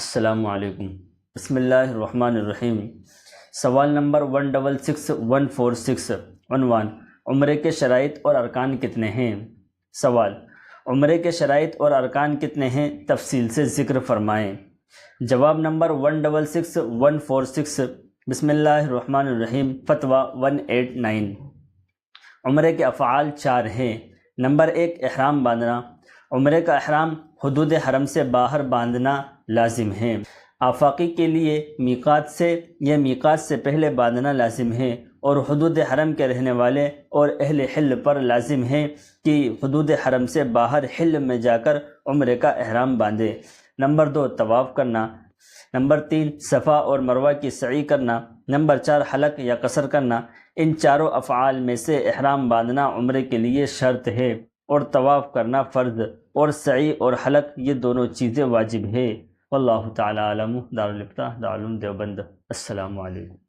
السلام علیکم۔ بسم اللہ الرحمن الرحیم۔ سوال نمبر 166146، عنوان: عمرے کے شرائط اور ارکان کتنے ہیں؟ سوال: عمرے کے شرائط اور ارکان کتنے ہیں؟ تفصیل سے ذکر فرمائیں۔ جواب نمبر 166146، بسم اللہ الرحمن الرحیم، فتویٰ 189۔ عمرے کے افعال 4 ہیں۔ نمبر 1، احرام باندھنا۔ عمرے کا احرام حدود حرم سے باہر باندھنا لازم ہے۔ آفاقی کے لیے میقات سے یا میقات سے پہلے باندھنا لازم ہے، اور حدود حرم کے رہنے والے اور اہل حل پر لازم ہے کہ حدود حرم سے باہر حل میں جا کر عمرے کا احرام باندھے۔ نمبر 2، طواف کرنا۔ نمبر 3، صفا اور مروہ کی سعی کرنا۔ نمبر 4، حلق یا قصر کرنا۔ ان چاروں افعال میں سے احرام باندھنا عمرے کے لیے شرط ہے، اور طواف کرنا فرض، اور سعی اور حلق یہ دونوں چیزیں واجب ہے۔ واللہ تعالی عالم۔ دارالفتہ، دارالعلوم دیوبند۔ السلام علیکم۔